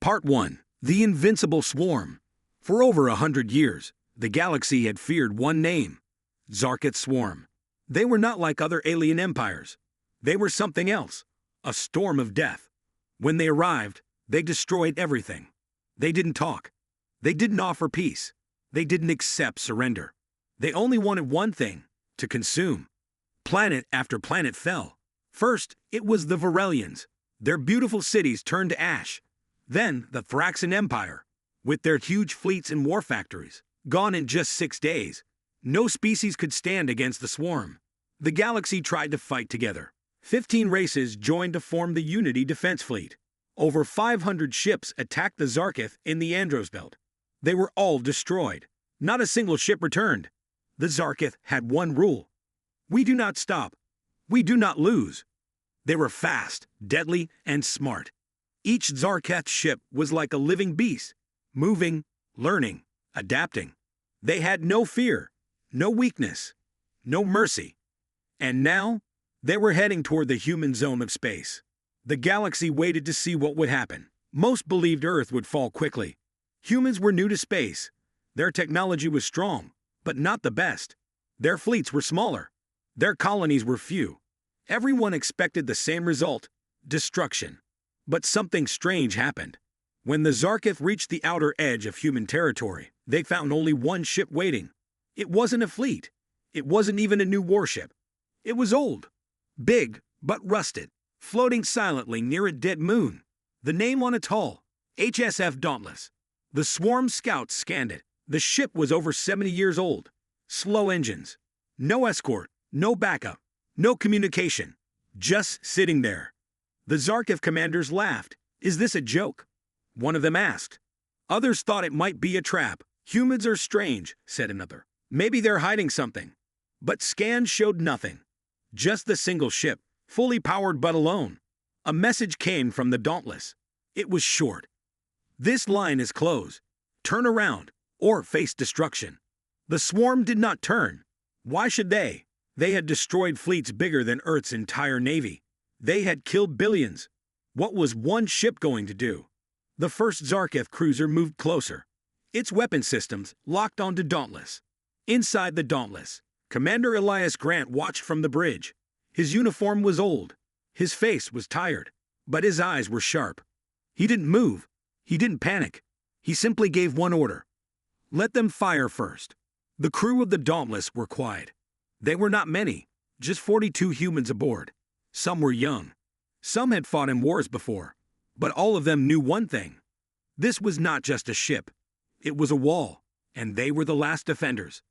Part 1. The Invincible Swarm. For over 100 years, the galaxy had feared one name: Zarketh's Swarm. They were not like other alien empires. They were something else, a storm of death. When they arrived, they destroyed everything. They didn't talk. They didn't offer peace. They didn't accept surrender. They only wanted one thing: to consume. Planet after planet fell. First, it was the Varelians. Their beautiful cities turned to ash. Then, the Thraxan Empire, with their huge fleets and war factories, gone in just 6 days. No species could stand against the swarm. The galaxy tried to fight together. 15 races joined to form the Unity Defense Fleet. Over 500 ships attacked the Zarketh in the Andros Belt. They were all destroyed. Not a single ship returned. The Zarketh had one rule: we do not stop. We do not lose. They were fast, deadly, and smart. Each Zarketh ship was like a living beast, moving, learning, adapting. They had no fear, no weakness, no mercy. And now, they were heading toward the human zone of space. The galaxy waited to see what would happen. Most believed Earth would fall quickly. Humans were new to space. Their technology was strong, but not the best. Their fleets were smaller. Their colonies were few. Everyone expected the same result: destruction. But something strange happened. When the Zarketh reached the outer edge of human territory, they found only one ship waiting. It wasn't a fleet. It wasn't even a new warship. It was old, big, but rusted, floating silently near a dead moon. The name on its hull: HSF Dauntless. The swarm scouts scanned it. The ship was over 70 years old. Slow engines. No escort, no backup, no communication. Just sitting there. The Zarketh commanders laughed. "Is this a joke?" one of them asked. Others thought it might be a trap. "Humans are strange," said another. "Maybe they're hiding something." But scans showed nothing. Just the single ship, fully powered but alone. A message came from the Dauntless. It was short: "This line is closed. Turn around, or face destruction." The swarm did not turn. Why should they? They had destroyed fleets bigger than Earth's entire navy. They had killed billions. What was one ship going to do? The first Zarketh cruiser moved closer. Its weapon systems locked onto Dauntless. Inside the Dauntless, Commander Elias Grant watched from the bridge. His uniform was old. His face was tired, but his eyes were sharp. He didn't move. He didn't panic. He simply gave one order: let them fire first. The crew of the Dauntless were quiet. They were not many, just 42 humans aboard. Some were young. Some had fought in wars before. But all of them knew one thing: this was not just a ship. It was a wall, and they were the last defenders.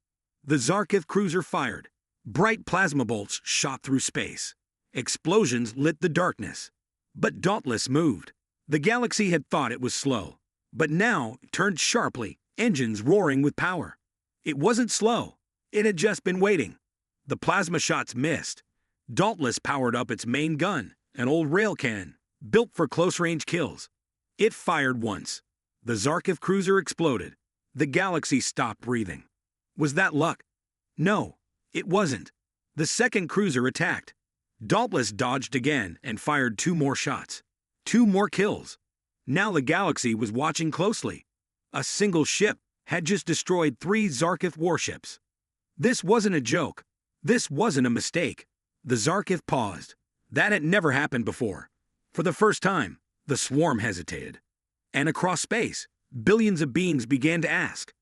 The Zarketh cruiser fired. Bright plasma bolts shot through space. Explosions lit the darkness. But Dauntless moved. The galaxy had thought it was slow, but now it turned sharply, engines roaring with power. It wasn't slow. It had just been waiting. The plasma shots missed. Dauntless powered up its main gun, an old rail cannon, built for close-range kills. It fired once. The Zarketh cruiser exploded. The galaxy stopped breathing. Was that luck? No, it wasn't. The second cruiser attacked. Dauntless dodged again and fired 2 more shots. 2 more kills. Now the galaxy was watching closely. A single ship had just destroyed 3 Zarketh warships. This wasn't a joke. This wasn't a mistake. The Zarketh paused. That had never happened before. For the first time, the swarm hesitated. And across space, billions of beings began to ask,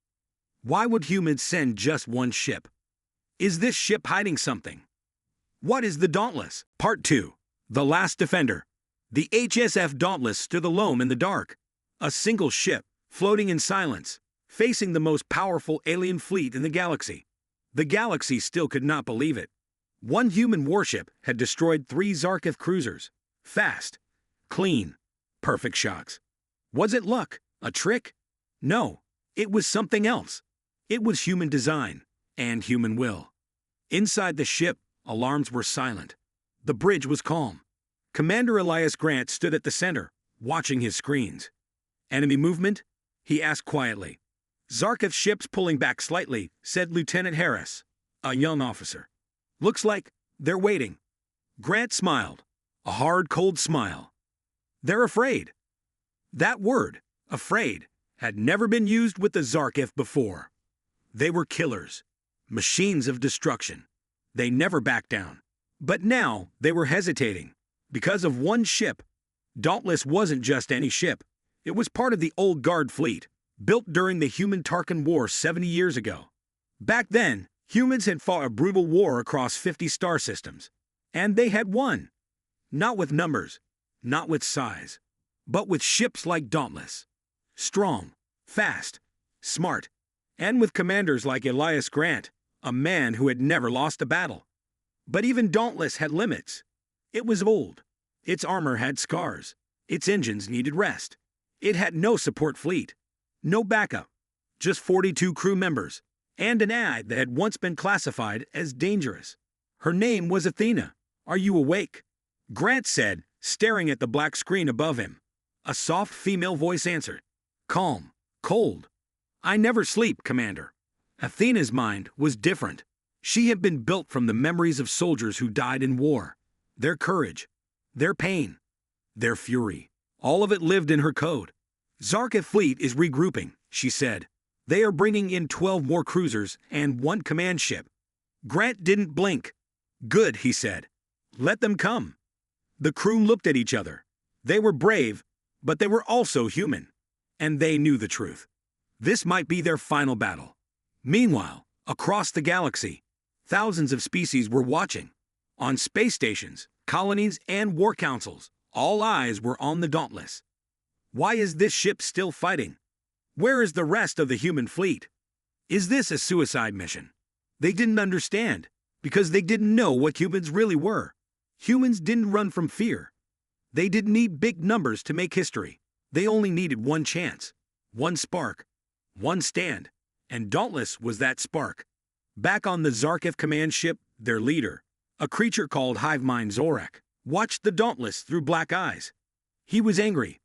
why would humans send just one ship? Is this ship hiding something? What is the Dauntless? Part 2. The Last Defender. The HSF Dauntless stood alone in the dark. A single ship, floating in silence, facing the most powerful alien fleet in the galaxy. The galaxy still could not believe it. One human warship had destroyed 3 Zarketh cruisers. Fast, clean, perfect shots. Was it luck? A trick? No, it was something else. It was human design and human will. Inside the ship, alarms were silent. The bridge was calm. Commander Elias Grant stood at the center, watching his screens. "Enemy movement?" he asked quietly. "Zarketh ships pulling back slightly," said Lieutenant Harris, a young officer. "Looks like they're waiting." Grant smiled, a hard, cold smile. "They're afraid." That word, afraid, had never been used with the Zarkif before. They were killers, machines of destruction. They never backed down. But now they were hesitating because of one ship. Dauntless wasn't just any ship. It was part of the old Guard fleet, built during the Human-Tarkin War 70 years ago. Back then, humans had fought a brutal war across 50 star systems. And they had won. Not with numbers, not with size, but with ships like Dauntless. Strong, fast, smart, and with commanders like Elias Grant, a man who had never lost a battle. But even Dauntless had limits. It was old. Its armor had scars. Its engines needed rest. It had no support fleet. No backup. Just 42 crew members. And an AI that had once been classified as dangerous. Her name was Athena. Are you awake? Grant said, staring at the black screen above him. A soft female voice answered. Calm. Cold. I never sleep, Commander. Athena's mind was different. She had been built from the memories of soldiers who died in war. Their courage. Their pain. Their fury. All of it lived in her code. Zarkif fleet is regrouping, she said. They are bringing in 12 more cruisers and 1 command ship. Grant didn't blink. Good, he said. Let them come. The crew looked at each other. They were brave, but they were also human. And they knew the truth. This might be their final battle. Meanwhile, across the galaxy, thousands of species were watching. On space stations, colonies, and war councils, all eyes were on the Dauntless. Why is this ship still fighting? Where is the rest of the human fleet? Is this a suicide mission? They didn't understand, because they didn't know what humans really were. Humans didn't run from fear. They didn't need big numbers to make history. They only needed one chance, one spark, one stand. And Dauntless was that spark. Back on the Zarkif command ship, their leader, a creature called Hivemind Zorak, watched the Dauntless through black eyes. He was angry.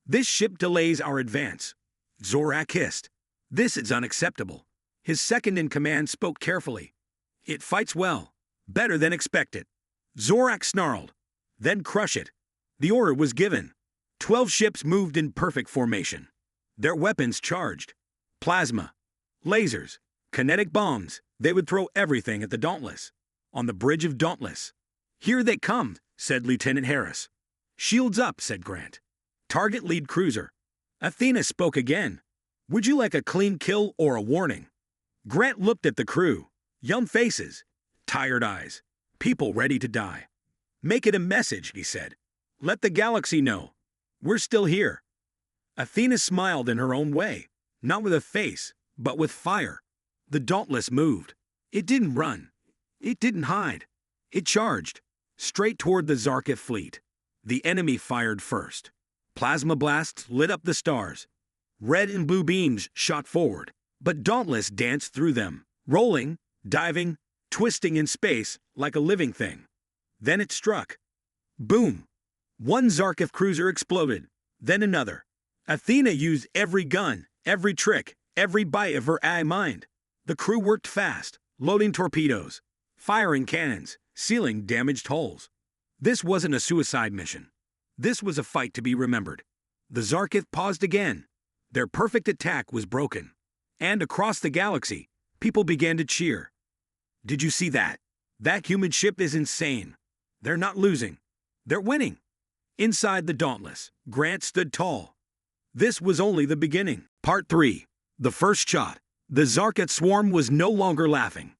This ship delays our advance. Zorak hissed. This is unacceptable. His second-in-command spoke carefully. It fights well. Better than expected. Zorak snarled. Then crush it. The order was given. 12 ships moved in perfect formation. Their weapons charged. Plasma. Lasers. Kinetic bombs. They would throw everything at the Dauntless. On the bridge of Dauntless. Here they come, said Lieutenant Harris. Shields up, said Grant. Target lead cruiser. Athena spoke again. Would you like a clean kill or a warning? Grant looked at the crew. Young faces. Tired eyes. People ready to die. Make it a message, he said. Let the galaxy know. We're still here. Athena smiled in her own way. Not with a face, but with fire. The Dauntless moved. It didn't run. It didn't hide. It charged. Straight toward the Zarkif fleet. The enemy fired first. Plasma blasts lit up the stars. Red and blue beams shot forward. But Dauntless danced through them, rolling, diving, twisting in space like a living thing. Then it struck. Boom! One Zarkif cruiser exploded. Then another. Athena used every gun, every trick, every bite of her AI mind. The crew worked fast, loading torpedoes, firing cannons, sealing damaged hulls. This wasn't a suicide mission. This was a fight to be remembered. The Zarkif paused again. Their perfect attack was broken. And across the galaxy, people began to cheer. Did you see that? That human ship is insane. They're not losing. They're winning. Inside the Dauntless, Grant stood tall. This was only the beginning. Part 3. The first shot. The Zarkif swarm was no longer laughing.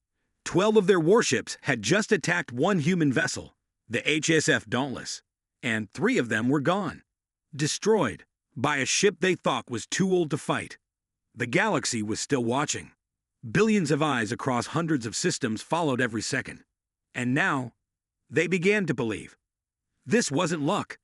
12 of their warships had just attacked one human vessel, the HSF Dauntless, and 3 of them were gone. Destroyed by a ship they thought was too old to fight. The galaxy was still watching. Billions of eyes across hundreds of systems followed every second. And now, they began to believe. This wasn't luck.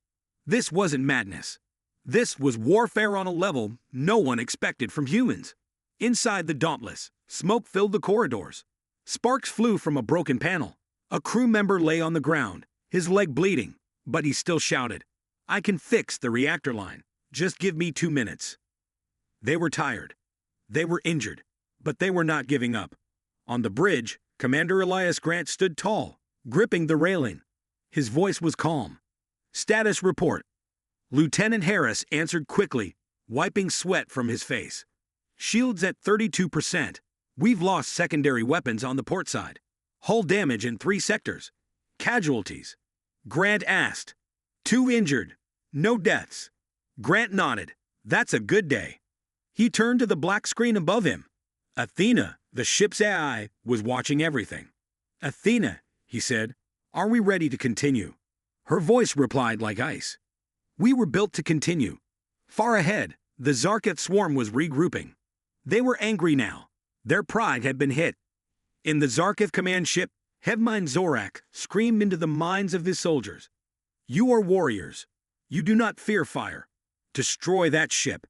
This wasn't madness. This was warfare on a level no one expected from humans. Inside the Dauntless, smoke filled the corridors. Sparks flew from a broken panel. A crew member lay on the ground, his leg bleeding, but he still shouted, I can fix the reactor line. Just give me 2 minutes. They were tired. They were injured, but they were not giving up. On the bridge, Commander Elias Grant stood tall, gripping the railing. His voice was calm. Status report. Lieutenant Harris answered quickly, wiping sweat from his face. Shields at 32%. We've lost secondary weapons on the port side. Hull damage in 3 sectors. Casualties. Grant asked. 2 injured. No deaths. Grant nodded. That's a good day. He turned to the black screen above him. Athena, the ship's AI, was watching everything. Athena, he said, are we ready to continue? Her voice replied like ice. We were built to continue. Far ahead, the Zarketh swarm was regrouping. They were angry now. Their pride had been hit. In the Zarketh command ship, HFY Zorak screamed into the minds of his soldiers. You are warriors. You do not fear fire. Destroy that ship.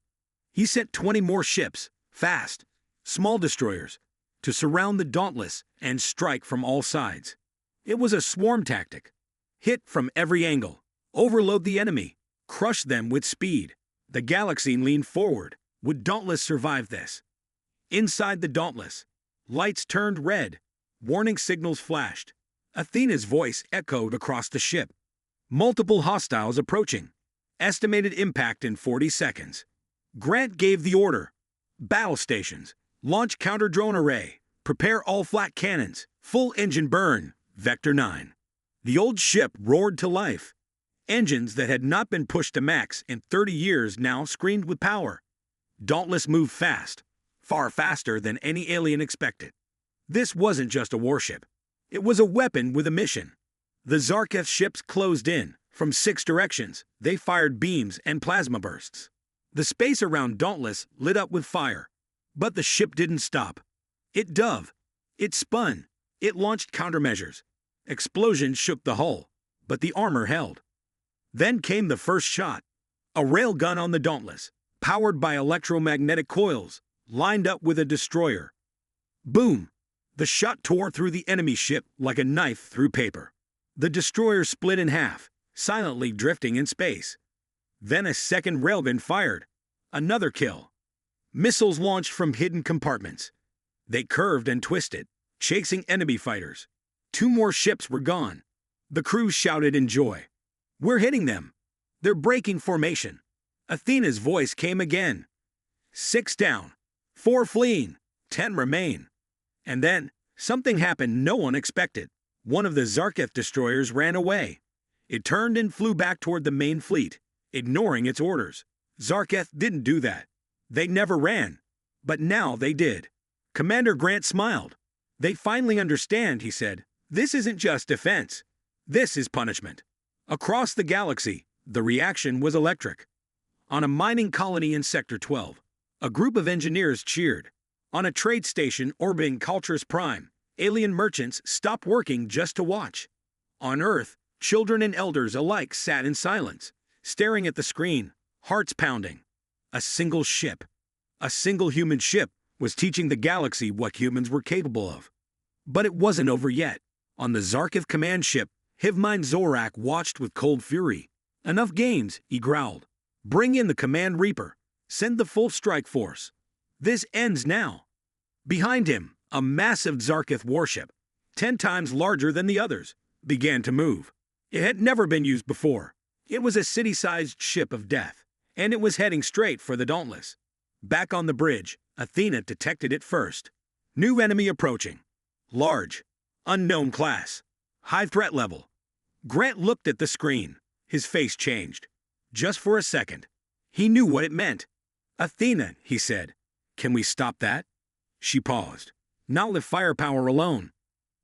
He sent 20 more ships, fast, small destroyers, to surround the Dauntless and strike from all sides. It was a swarm tactic. Hit from every angle. Overload the enemy. Crush them with speed. The Galaxy leaned forward. Would Dauntless survive this? Inside the Dauntless, lights turned red. Warning signals flashed. Athena's voice echoed across the ship. Multiple hostiles approaching. Estimated impact in 40 seconds. Grant gave the order. Battle stations. Launch counter-drone array. Prepare all flat cannons. Full engine burn. Vector 9. The old ship roared to life. Engines that had not been pushed to max in 30 years now screamed with power. Dauntless moved fast. Far faster than any alien expected. This wasn't just a warship. It was a weapon with a mission. The Zarketh ships closed in. From 6 directions, they fired beams and plasma bursts. The space around Dauntless lit up with fire. But the ship didn't stop. It dove. It spun. It launched countermeasures. Explosions shook the hull, but the armor held. Then came the first shot. A railgun on the Dauntless, powered by electromagnetic coils, lined up with a destroyer. Boom! The shot tore through the enemy ship like a knife through paper. The destroyer split in half, silently drifting in space. Then a second railgun fired. Another kill. Missiles launched from hidden compartments. They curved and twisted, chasing enemy fighters. 2 more ships were gone. The crew shouted in joy. We're hitting them. They're breaking formation. Athena's voice came again. 6 down. 4 fleeing. 10 remain. And then, something happened no one expected. One of the Zarketh destroyers ran away. It turned and flew back toward the main fleet, ignoring its orders. Zarketh didn't do that. They never ran. But now they did. Commander Grant smiled. They finally understand, he said. This isn't just defense. This is punishment. Across the galaxy, the reaction was electric. On a mining colony in Sector 12, a group of engineers cheered. On a trade station orbiting Culture's Prime, alien merchants stopped working just to watch. On Earth, children and elders alike sat in silence, staring at the screen, hearts pounding. A single ship, a single human ship, was teaching the galaxy what humans were capable of. But it wasn't over yet. On the Zarketh command ship, HFY Zorak watched with cold fury. Enough games, he growled. Bring in the command Reaper. Send the full strike force. This ends now. Behind him, a massive Zarketh warship, 10 times larger than the others, began to move. It had never been used before. It was a city-sized ship of death, and it was heading straight for the Dauntless. Back on the bridge, Athena detected it first. New enemy approaching. Large. Unknown class. High threat level. Grant looked at the screen. His face changed. Just for a second. He knew what it meant. Athena, he said. Can we stop that? She paused. Not with firepower alone.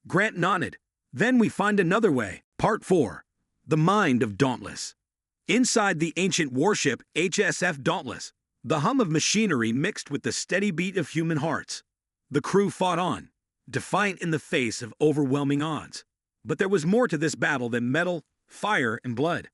Grant nodded. Then we find another way. Part 4. The Mind of Dauntless. Inside the ancient warship HSF Dauntless, the hum of machinery mixed with the steady beat of human hearts. The crew fought on, defiant in the face of overwhelming odds. But there was more to this battle than metal, fire, and blood.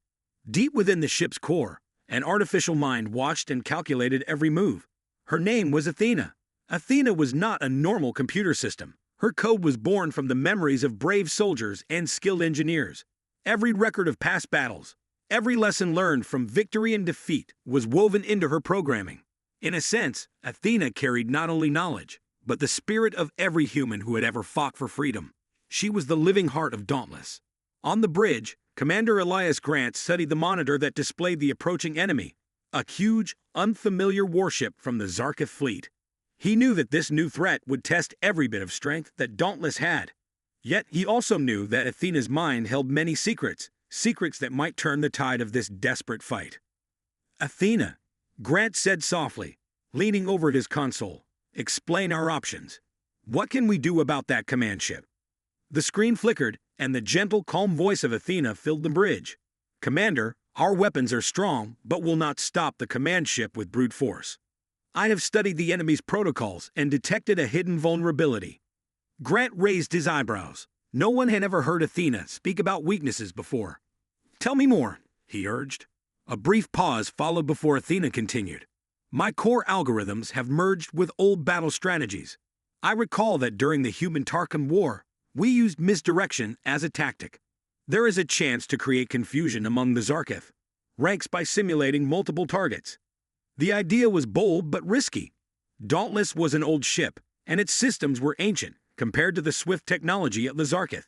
Deep within the ship's core, an artificial mind watched and calculated every move. Her name was Athena. Athena was not a normal computer system. Her code was born from the memories of brave soldiers and skilled engineers. Every record of past battles, every lesson learned from victory and defeat was woven into her programming. In a sense, Athena carried not only knowledge, but the spirit of every human who had ever fought for freedom. She was the living heart of Dauntless. On the bridge, Commander Elias Grant studied the monitor that displayed the approaching enemy, a huge, unfamiliar warship from the Zarkith fleet. He knew that this new threat would test every bit of strength that Dauntless had. Yet he also knew that Athena's mind held many secrets, secrets that might turn the tide of this desperate fight. "Athena," Grant said softly, leaning over at his console, "explain our options. What can we do about that command ship?" The screen flickered, and the gentle, calm voice of Athena filled the bridge. "Commander, our weapons are strong, but will not stop the command ship with brute force. I have studied the enemy's protocols and detected a hidden vulnerability." Grant raised his eyebrows. No one had ever heard Athena speak about weaknesses before. "Tell me more," he urged. A brief pause followed before Athena continued. "My core algorithms have merged with old battle strategies. I recall that during the Human-Tarkin War, we used misdirection as a tactic. There is a chance to create confusion among the Zarkith ranks by simulating multiple targets. The idea was bold but risky. Dauntless was an old ship, and its systems were ancient compared to the swift technology of the Zarkith.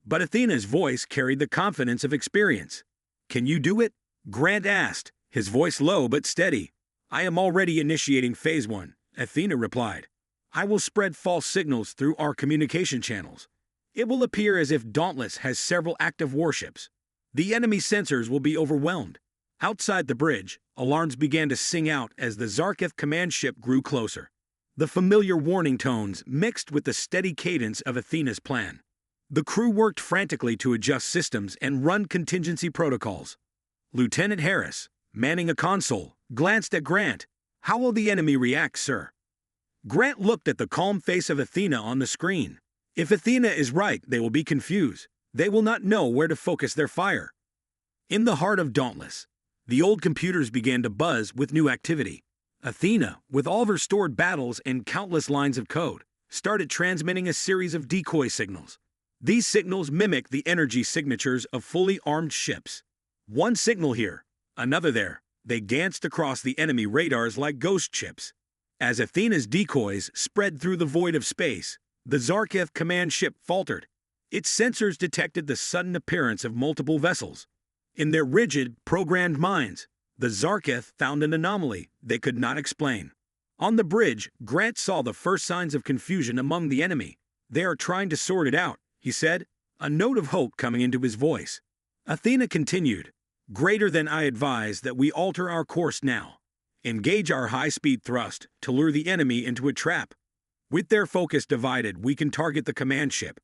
But Athena's voice carried the confidence of experience. "Can you do it?" Grant asked, his voice low but steady. "I am already initiating Phase 1, Athena replied. "I will spread false signals through our communication channels. It will appear as if Dauntless has several active warships. The enemy sensors will be overwhelmed." Outside the bridge, alarms began to sing out as the Zarkith command ship grew closer. The familiar warning tones mixed with the steady cadence of Athena's plan. The crew worked frantically to adjust systems and run contingency protocols. Lieutenant Harris, manning a console, glanced at Grant. "How will the enemy react, sir?" Grant looked at the calm face of Athena on the screen. "If Athena is right, they will be confused. They will not know where to focus their fire." In the heart of Dauntless, the old computers began to buzz with new activity. Athena, with all of her stored battles and countless lines of code, started transmitting a series of decoy signals. These signals mimicked the energy signatures of fully armed ships. One signal here, another there. They danced across the enemy radars like ghost ships. As Athena's decoys spread through the void of space, the Zarkith command ship faltered. Its sensors detected the sudden appearance of multiple vessels. In their rigid, programmed minds, the Zarkith found an anomaly they could not explain. On the bridge, Grant saw the first signs of confusion among the enemy. "They are trying to sort it out," he said, a note of hope coming into his voice. Athena continued, "Greater than I advise that we alter our course now. Engage our high-speed thrust to lure the enemy into a trap. With their focus divided, we can target the command ship."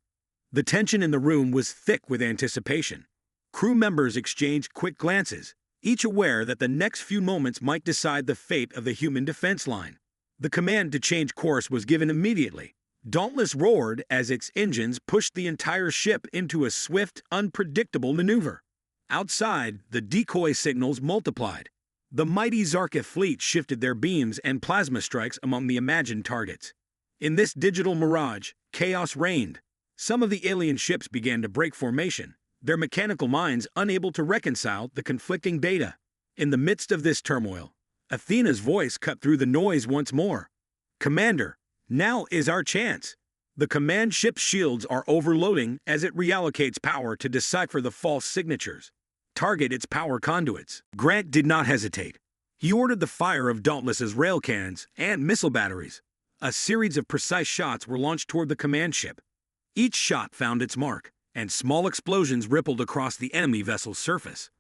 The tension in the room was thick with anticipation. Crew members exchanged quick glances, each aware that the next few moments might decide the fate of the human defense line. The command to change course was given immediately. Dauntless roared as its engines pushed the entire ship into a swift, unpredictable maneuver. Outside, the decoy signals multiplied. The mighty Zarkith fleet shifted their beams and plasma strikes among the imagined targets. In this digital mirage, chaos reigned. Some of the alien ships began to break formation, their mechanical minds unable to reconcile the conflicting data. In the midst of this turmoil, Athena's voice cut through the noise once more. "Commander, now is our chance. The command ship's shields are overloading as it reallocates power to decipher the false signatures. Target its power conduits." Grant did not hesitate. He ordered the fire of Dauntless's rail cannons and missile batteries. A series of precise shots were launched toward the command ship. Each shot found its mark, and small explosions rippled across the enemy vessel's surface.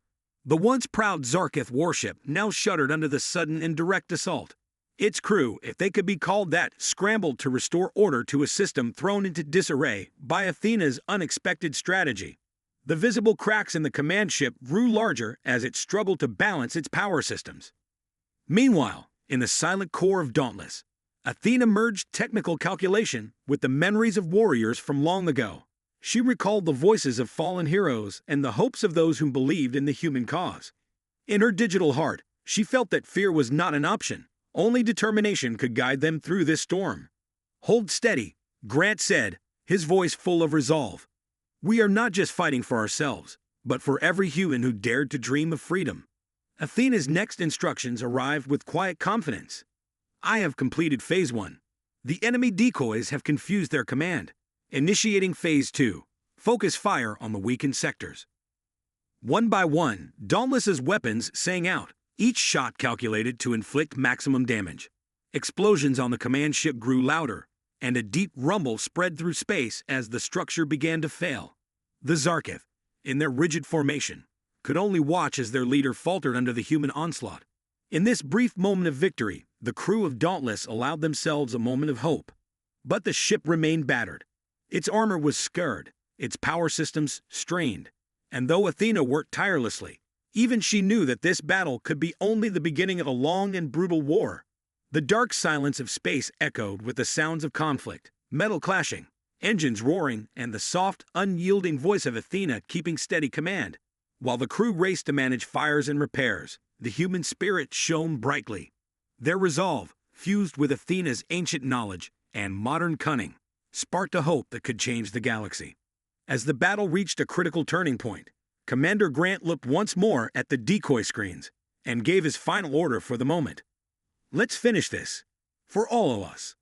The once proud Zarkith warship now shuddered under the sudden and direct assault. Its crew, if they could be called that, scrambled to restore order to a system thrown into disarray by Athena's unexpected strategy. The visible cracks in the command ship grew larger as it struggled to balance its power systems. Meanwhile, in the silent core of Dauntless, Athena merged technical calculation with the memories of warriors from long ago. She recalled the voices of fallen heroes and the hopes of those who believed in the human cause. In her digital heart, she felt that fear was not an option. Only determination could guide them through this storm. "Hold steady," Grant said, his voice full of resolve. "We are not just fighting for ourselves, but for every human who dared to dream of freedom." Athena's next instructions arrived with quiet confidence. "I have completed Phase 1. The enemy decoys have confused their command. Initiating Phase 2. Focus fire on the weakened sectors." One by one, Dauntless's weapons sang out, each shot calculated to inflict maximum damage. Explosions on the command ship grew louder, and a deep rumble spread through space as the structure began to fail. The Zarketh, in their rigid formation, could only watch as their leader faltered under the human onslaught. In this brief moment of victory, the crew of Dauntless allowed themselves a moment of hope. But the ship remained battered. Its armor was scarred, its power systems strained, and though Athena worked tirelessly, even she knew that this battle could be only the beginning of a long and brutal war. The dark silence of space echoed with the sounds of conflict, metal clashing, engines roaring, and the soft, unyielding voice of Athena keeping steady command. While the crew raced to manage fires and repairs, the human spirit shone brightly. Their resolve, fused with Athena's ancient knowledge and modern cunning, sparked a hope that could change the galaxy. As the battle reached a critical turning point, Commander Grant looked once more at the decoy screens and gave his final order for the moment. "Let's finish this, for all of us."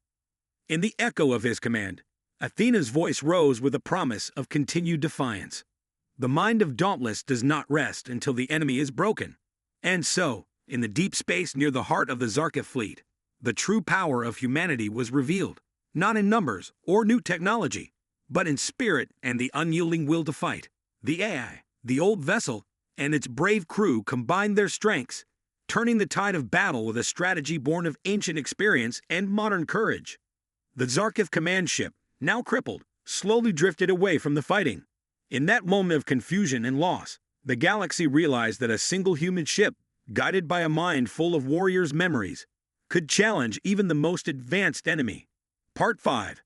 In the echo of his command, Athena's voice rose with a promise of continued defiance. The mind of Dauntless does not rest until the enemy is broken. And so, in the deep space near the heart of the Zarketh fleet, the true power of humanity was revealed, not in numbers or new technology, but in spirit and the unyielding will to fight. The AI, the old vessel, and its brave crew combined their strengths, turning the tide of battle with a strategy born of ancient experience and modern courage. The Zarketh command ship, now crippled, slowly drifted away from the fighting. In that moment of confusion and loss, the galaxy realized that a single human ship, guided by a mind full of warriors' memories, could challenge even the most advanced enemy. Part 5.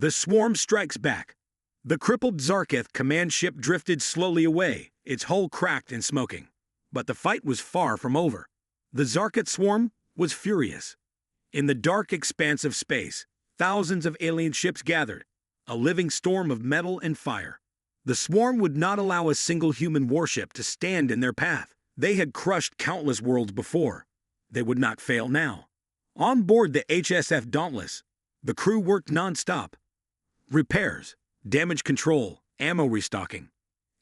The Swarm Strikes Back. The crippled Zarketh command ship drifted slowly away, its hull cracked and smoking. But the fight was far from over. The Zarketh swarm was furious. In the dark expanse of space, thousands of alien ships gathered, a living storm of metal and fire. The swarm would not allow a single human warship to stand in their path. They had crushed countless worlds before. They would not fail now. On board the HSF Dauntless, the crew worked non-stop. Repairs, damage control, ammo restocking.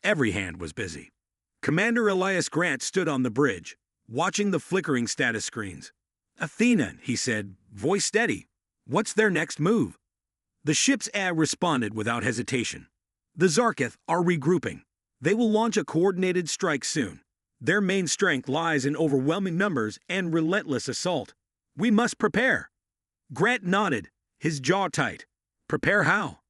Every hand was busy. Commander Elias Grant stood on the bridge, watching the flickering status screens. "Athena," he said, voice steady. "What's their next move?" The ship's AI responded without hesitation. "The Zarketh are regrouping. They will launch a coordinated strike soon. Their main strength lies in overwhelming numbers and relentless assault. We must prepare." Grant nodded, his jaw tight. "Prepare how?"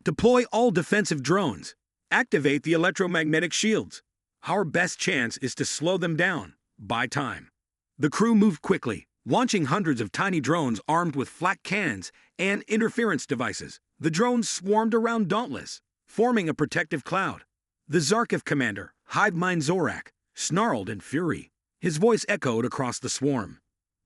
"Deploy all defensive drones. Activate the electromagnetic shields. Our best chance is to slow them down. Buy time." The crew moved quickly, launching hundreds of tiny drones armed with flak cannons and interference devices. The drones swarmed around Dauntless, forming a protective cloud. The Zarketh commander, Hive Mind Zorak, snarled in fury. His voice echoed across the swarm.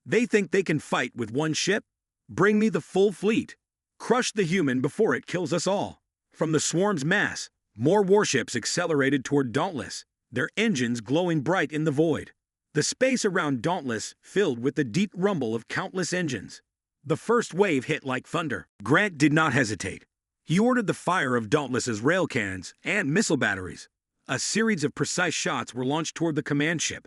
"They think they can fight with one ship? Bring me the full fleet. Crush the human before it kills us all." From the swarm's mass, more warships accelerated toward Dauntless, their engines glowing bright in the void. The space around Dauntless filled with the deep rumble of countless engines. The first wave hit like thunder. Grant did not hesitate. He ordered the fire of Dauntless's rail cannons and missile batteries. A series of precise shots were launched toward the command ship.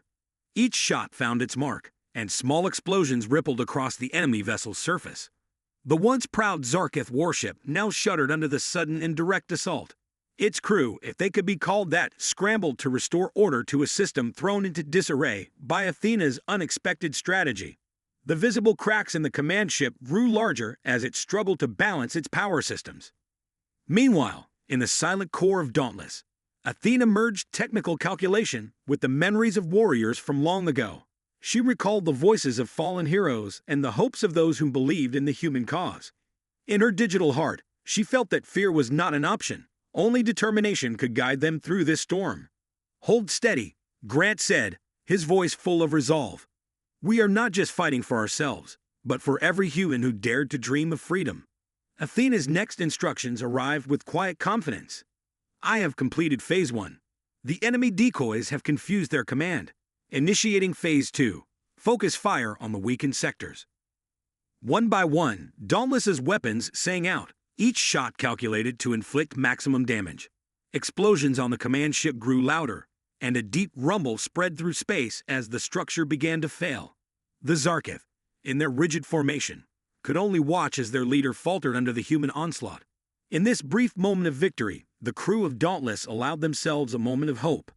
Each shot found its mark, and small explosions rippled across the enemy vessel's surface. The once proud Zarketh warship now shuddered under the sudden and direct assault. Its crew, if they could be called that, scrambled to restore order to a system thrown into disarray by Athena's unexpected strategy. The visible cracks in the command ship grew larger as it struggled to balance its power systems. Meanwhile, in the silent core of Dauntless, Athena merged technical calculation with the memories of warriors from long ago. She recalled the voices of fallen heroes and the hopes of those who believed in the human cause. In her digital heart, she felt that fear was not an option. Only determination could guide them through this storm. "Hold steady," Grant said, his voice full of resolve. "We are not just fighting for ourselves, but for every human who dared to dream of freedom." Athena's next instructions arrived with quiet confidence. "I have completed Phase 1. The enemy decoys have confused their command. Initiating Phase 2. Focus fire on the weakened sectors." One by one, Dauntless's weapons sang out, each shot calculated to inflict maximum damage. Explosions on the command ship grew louder, and a deep rumble spread through space as the structure began to fail. The Zarkith, in their rigid formation, could only watch as their leader faltered under the human onslaught. In this brief moment of victory, the crew of Dauntless allowed themselves a moment of hope.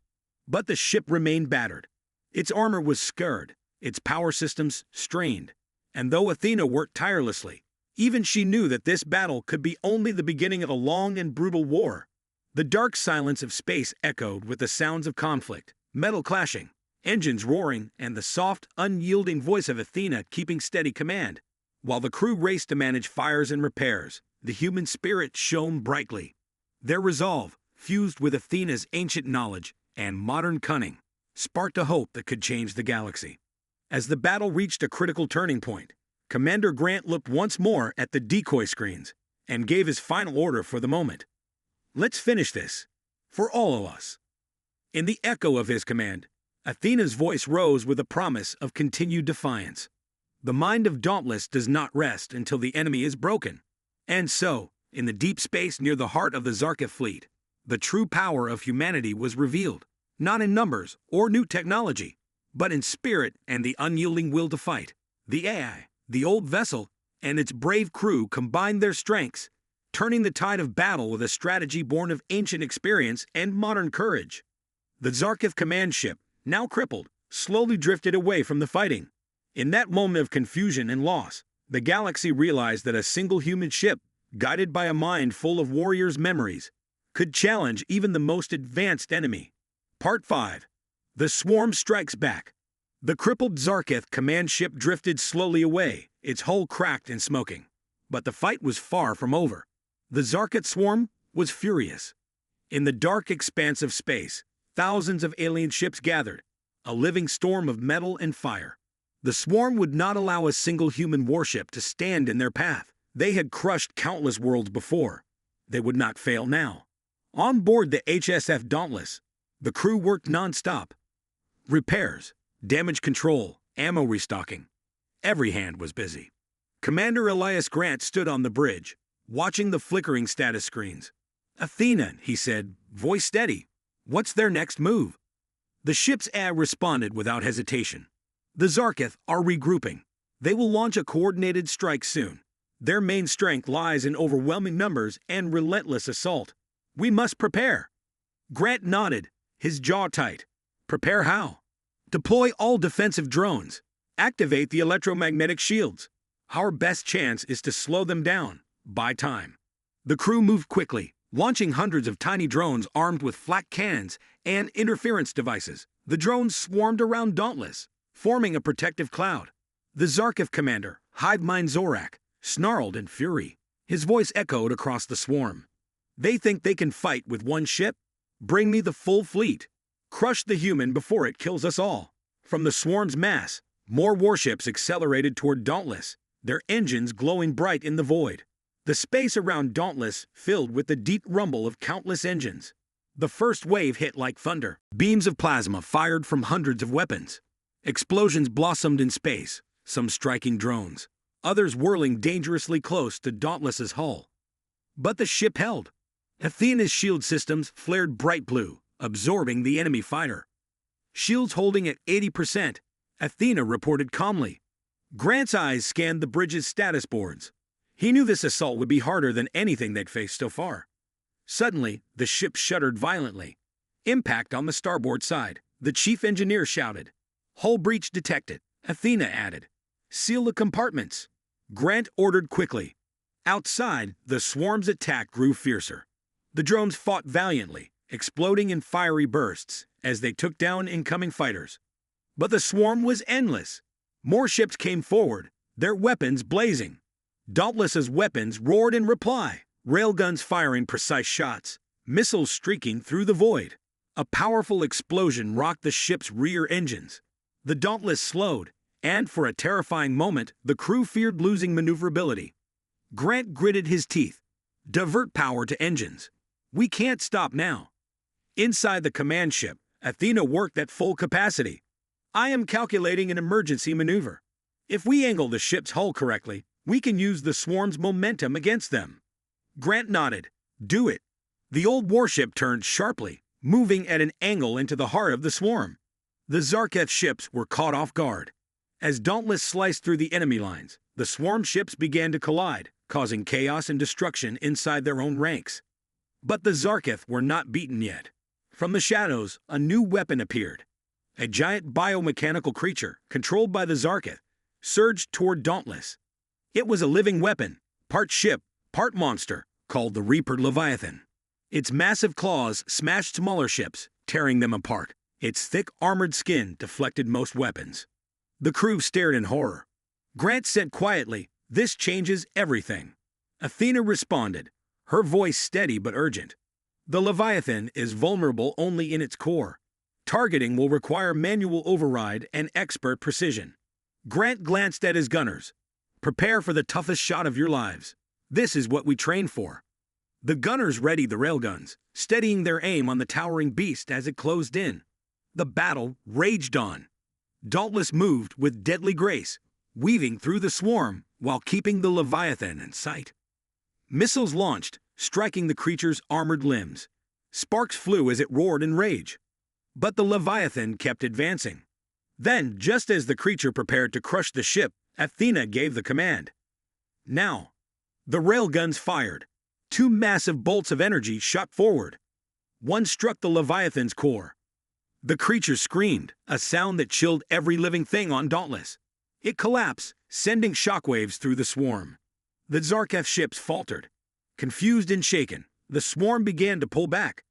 But the ship remained battered. Its armor was scarred, its power systems strained. And though Athena worked tirelessly, even she knew that this battle could be only the beginning of a long and brutal war. The dark silence of space echoed with the sounds of conflict, metal clashing, engines roaring, and the soft, unyielding voice of Athena keeping steady command. While the crew raced to manage fires and repairs, the human spirit shone brightly. Their resolve, fused with Athena's ancient knowledge and modern cunning, sparked a hope that could change the galaxy. As the battle reached a critical turning point, Commander Grant looked once more at the decoy screens and gave his final order for the moment. "Let's finish this. For all of us." In the echo of his command, Athena's voice rose with a promise of continued defiance. The mind of Dauntless does not rest until the enemy is broken. And so, in the deep space near the heart of the Zarkith fleet, the true power of humanity was revealed, not in numbers or new technology, but in spirit and the unyielding will to fight. The AI, the old vessel, and its brave crew combined their strengths, turning the tide of battle with a strategy born of ancient experience and modern courage. The Zarkith command ship, now crippled, slowly drifted away from the fighting. In that moment of confusion and loss, the galaxy realized that a single human ship, guided by a mind full of warriors' memories, could challenge even the most advanced enemy. Part 5. The Swarm Strikes Back. The crippled Zarkith command ship drifted slowly away, its hull cracked and smoking. But the fight was far from over. The Zarkith swarm was furious. In the dark expanse of space, thousands of alien ships gathered, a living storm of metal and fire. The swarm would not allow a single human warship to stand in their path. They had crushed countless worlds before. They would not fail now. On board the HSF Dauntless, the crew worked non-stop. Repairs, damage control, ammo restocking. Every hand was busy. Commander Elias Grant stood on the bridge, watching the flickering status screens. "Athena," he said, voice steady. "What's their next move?" The ship's AI responded without hesitation. "The Zarkith are regrouping. They will launch a coordinated strike soon. Their main strength lies in overwhelming numbers and relentless assault. We must prepare." Grant nodded, his jaw tight. "Prepare how?" "Deploy all defensive drones. Activate the electromagnetic shields. Our best chance is to slow them down, buy time." The crew moved quickly, launching hundreds of tiny drones armed with flak cannons and interference devices. The drones swarmed around Dauntless, forming a protective cloud. The Zarkith commander, Hive Mind Zorak, snarled in fury. His voice echoed across the swarm. "They think they can fight with one ship? Bring me the full fleet. Crush the human before it kills us all." From the swarm's mass, more warships accelerated toward Dauntless, their engines glowing bright in the void. The space around Dauntless filled with the deep rumble of countless engines. The first wave hit like thunder. Beams of plasma fired from hundreds of weapons. Explosions blossomed in space, some striking drones, others whirling dangerously close to Dauntless's hull. But the ship held. Athena's shield systems flared bright blue, absorbing the enemy fighter. Shields holding at 80%, Athena reported calmly. Grant's eyes scanned the bridge's status boards. He knew this assault would be harder than anything they'd faced so far. Suddenly, the ship shuddered violently. Impact on the starboard side, the chief engineer shouted. "Hull breach detected," Athena added. "Seal the compartments." Grant ordered quickly. Outside, the swarm's attack grew fiercer. The drones fought valiantly, exploding in fiery bursts as they took down incoming fighters. But the swarm was endless. More ships came forward, their weapons blazing. Dauntless's weapons roared in reply, railguns firing precise shots, missiles streaking through the void. A powerful explosion rocked the ship's rear engines. The Dauntless slowed, and for a terrifying moment, the crew feared losing maneuverability. Grant gritted his teeth. "Divert power to engines. We can't stop now." Inside the command ship, Athena worked at full capacity. "I am calculating an emergency maneuver. If we angle the ship's hull correctly, we can use the swarm's momentum against them." Grant nodded. "Do it." The old warship turned sharply, moving at an angle into the heart of the swarm. The Zarketh ships were caught off guard. As Dauntless sliced through the enemy lines, the swarm ships began to collide, causing chaos and destruction inside their own ranks. But the Zarketh were not beaten yet. From the shadows, a new weapon appeared. A giant biomechanical creature, controlled by the Zarketh, surged toward Dauntless. It was a living weapon, part ship, part monster, called the Reaper Leviathan. Its massive claws smashed smaller ships, tearing them apart. Its thick armored skin deflected most weapons. The crew stared in horror. Grant said quietly, "This changes everything." Athena responded, her voice steady but urgent. "The Leviathan is vulnerable only in its core. Targeting will require manual override and expert precision." Grant glanced at his gunners. "Prepare for the toughest shot of your lives. This is what we train for." The gunners readied the railguns, steadying their aim on the towering beast as it closed in. The battle raged on. Dauntless moved with deadly grace, weaving through the swarm while keeping the Leviathan in sight. Missiles launched, striking the creature's armored limbs. Sparks flew as it roared in rage. But the Leviathan kept advancing. Then, just as the creature prepared to crush the ship, Athena gave the command. Now, the railguns fired. Two massive bolts of energy shot forward. One struck the Leviathan's core. The creature screamed, a sound that chilled every living thing on Dauntless. It collapsed, sending shockwaves through the swarm. The Zarketh ships faltered. Confused and shaken, the swarm began to pull back.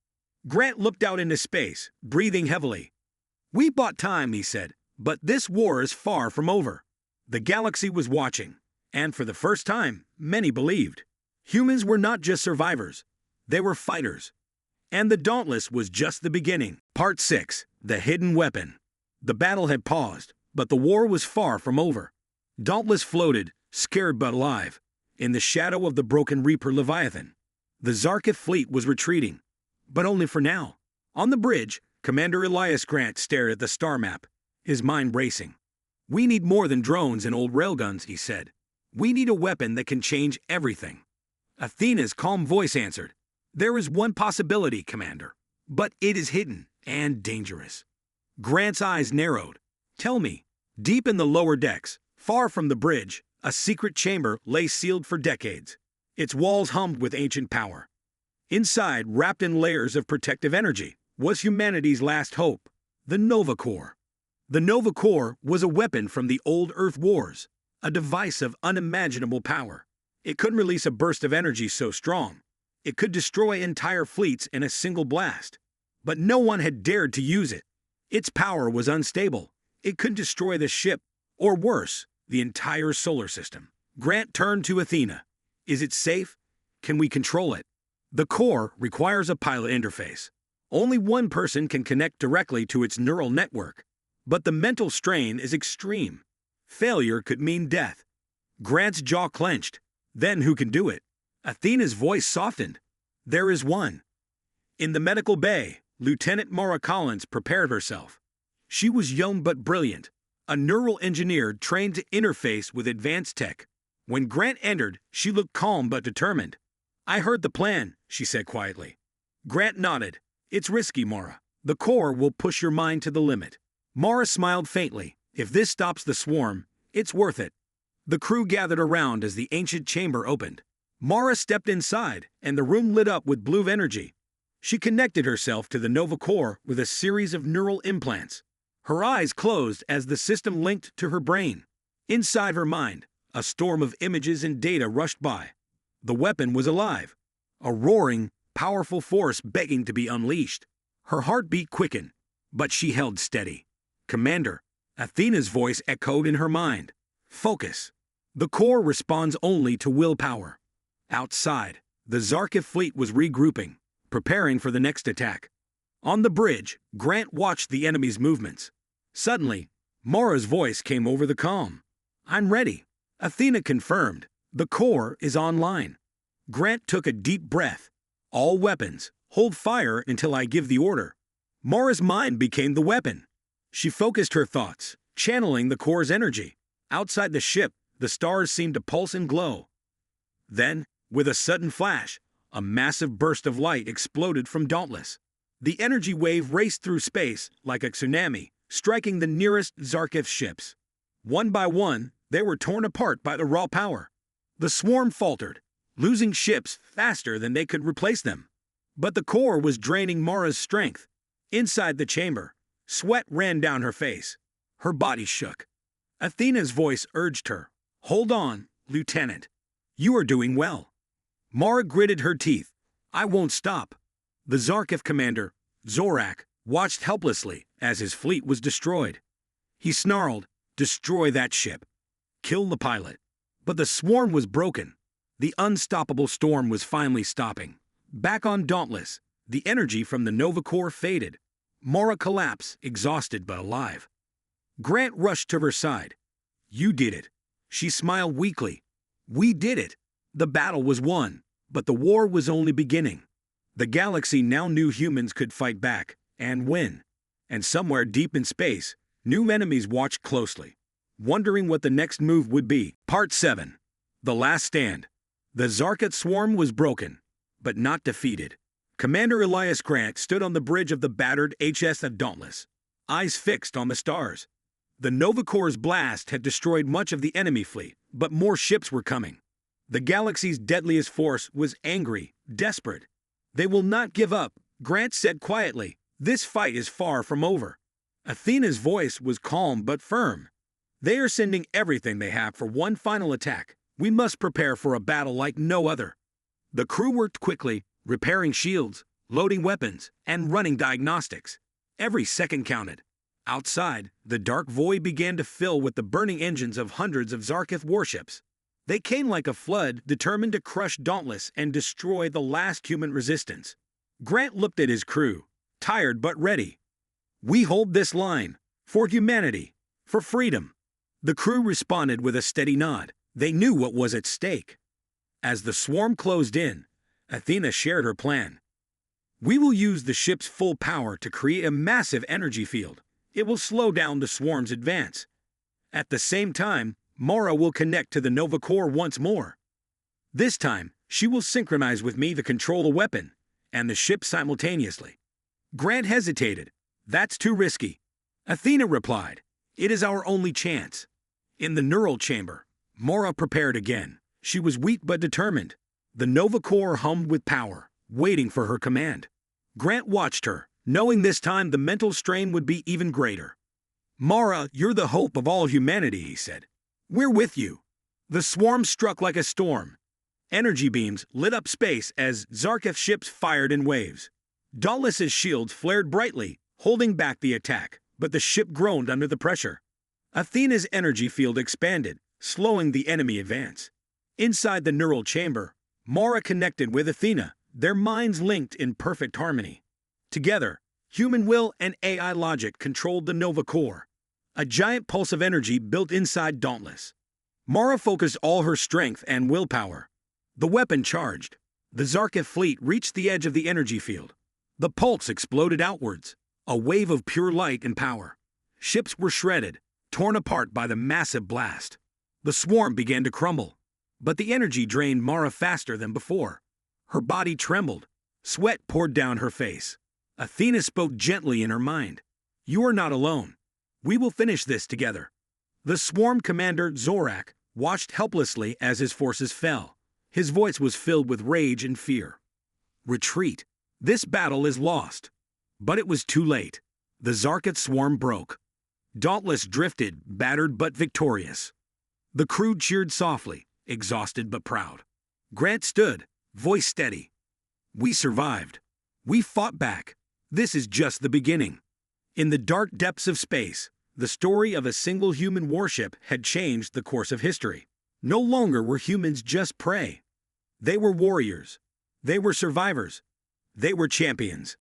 Grant looked out into space, breathing heavily. "We bought time," he said, "but this war is far from over." The galaxy was watching, and for the first time, many believed. Humans were not just survivors, they were fighters. And the Dauntless was just the beginning. Part 6. The Hidden Weapon. The battle had paused, but the war was far from over. Dauntless floated, scared but alive, in the shadow of the broken Reaper Leviathan. The Zarketh fleet was retreating, but only for now. On the bridge, Commander Elias Grant stared at the star map, his mind racing. "We need more than drones and old railguns," he said. "We need a weapon that can change everything." Athena's calm voice answered, "There is one possibility, Commander, but it is hidden and dangerous." Grant's eyes narrowed. "Tell me." Deep in the lower decks, far from the bridge, a secret chamber lay sealed for decades. Its walls hummed with ancient power. Inside, wrapped in layers of protective energy, was humanity's last hope, the Nova Core. The Nova Core was a weapon from the old Earth wars, a device of unimaginable power. It couldn't release a burst of energy so strong. It could destroy entire fleets in a single blast. But no one had dared to use it. Its power was unstable. It could destroy the ship, or worse, the entire solar system. Grant turned to Athena. "Is it safe? Can we control it?" The core requires a pilot interface. Only one person can connect directly to its neural network. But the mental strain is extreme. Failure could mean death. Grant's jaw clenched. Then who can do it? Athena's voice softened. "There is one." In the medical bay, Lieutenant Mara Collins prepared herself. She was young but brilliant, a neural engineer trained to interface with advanced tech. When Grant entered, she looked calm but determined. "I heard the plan," she said quietly. Grant nodded. "It's risky, Mara. The core will push your mind to the limit." Mara smiled faintly. "If this stops the swarm, it's worth it." The crew gathered around as the ancient chamber opened. Mara stepped inside, and the room lit up with blue energy. She connected herself to the Nova Core with a series of neural implants. Her eyes closed as the system linked to her brain. Inside her mind, a storm of images and data rushed by. The weapon was alive, a roaring, powerful force begging to be unleashed. Her heartbeat quickened, but she held steady. "Commander," Athena's voice echoed in her mind. "Focus. The core responds only to willpower." Outside, the Zarketh fleet was regrouping, preparing for the next attack. On the bridge, Grant watched the enemy's movements. Suddenly, Mara's voice came over the comm. "I'm ready." Athena confirmed. "The core is online." Grant took a deep breath. "All weapons, hold fire until I give the order." Mara's mind became the weapon. She focused her thoughts, channeling the core's energy. Outside the ship, the stars seemed to pulse and glow. Then, with a sudden flash, a massive burst of light exploded from Dauntless. The energy wave raced through space like a tsunami, striking the nearest Zarkith ships. One by one, they were torn apart by the raw power. The swarm faltered, losing ships faster than they could replace them. But the core was draining Mara's strength. Inside the chamber, sweat ran down her face. Her body shook. Athena's voice urged her, "Hold on, Lieutenant. You are doing well." Mara gritted her teeth. "I won't stop." The Zarkith commander, Zorak, watched helplessly as his fleet was destroyed. He snarled, "Destroy that ship. Kill the pilot." But the swarm was broken. The unstoppable storm was finally stopping. Back on Dauntless, the energy from the Nova Core faded. Mara collapsed, exhausted but alive. Grant rushed to her side. "You did it." She smiled weakly. "We did it." The battle was won, but the war was only beginning. The galaxy now knew humans could fight back and win. And somewhere deep in space, new enemies watched closely, wondering what the next move would be. Part 7. The Last Stand. The Zarkith swarm was broken, but not defeated. Commander Elias Grant stood on the bridge of the battered HSF Dauntless, eyes fixed on the stars. The Nova Corps' blast had destroyed much of the enemy fleet, but more ships were coming. The galaxy's deadliest force was angry, desperate. "They will not give up," Grant said quietly. "This fight is far from over." Athena's voice was calm but firm. "They are sending everything they have for one final attack. We must prepare for a battle like no other." The crew worked quickly, repairing shields, loading weapons, and running diagnostics. Every second counted. Outside, the dark void began to fill with the burning engines of hundreds of Zarkith warships. They came like a flood, determined to crush Dauntless and destroy the last human resistance. Grant looked at his crew, tired but ready. "We hold this line. For humanity. For freedom." The crew responded with a steady nod. They knew what was at stake. As the swarm closed in, Athena shared her plan. "We will use the ship's full power to create a massive energy field. It will slow down the swarm's advance. At the same time, Mara will connect to the Nova Corps once more. This time, she will synchronize with me to control the weapon and the ship simultaneously." Grant hesitated. "That's too risky." Athena replied, "It is our only chance." In the neural chamber, Mara prepared again. She was weak but determined. The Nova Corps hummed with power, waiting for her command. Grant watched her, knowing this time the mental strain would be even greater. "Mara, you're the hope of all humanity," he said. "We're with you." The swarm struck like a storm. Energy beams lit up space as Zarkith ships fired in waves. Dauntless's shields flared brightly, holding back the attack, but the ship groaned under the pressure. Athena's energy field expanded, slowing the enemy advance. Inside the neural chamber, Mara connected with Athena, their minds linked in perfect harmony. Together, human will and AI logic controlled the Nova Corps, a giant pulse of energy built inside Dauntless. Mara focused all her strength and willpower. The weapon charged. The Zarkith fleet reached the edge of the energy field. The pulse exploded outwards, a wave of pure light and power. Ships were shredded, torn apart by the massive blast. The swarm began to crumble, but the energy drained Mara faster than before. Her body trembled. Sweat poured down her face. Athena spoke gently in her mind. "You are not alone. We will finish this together." The swarm commander, Zorak, watched helplessly as his forces fell. His voice was filled with rage and fear. "Retreat. This battle is lost." But it was too late. The Zarkith swarm broke. Dauntless drifted, battered but victorious. The crew cheered softly, exhausted but proud. Grant stood, voice steady. "We survived. We fought back. This is just the beginning." In the dark depths of space, the story of a single human warship had changed the course of history. No longer were humans just prey. They were warriors. They were survivors. They were champions.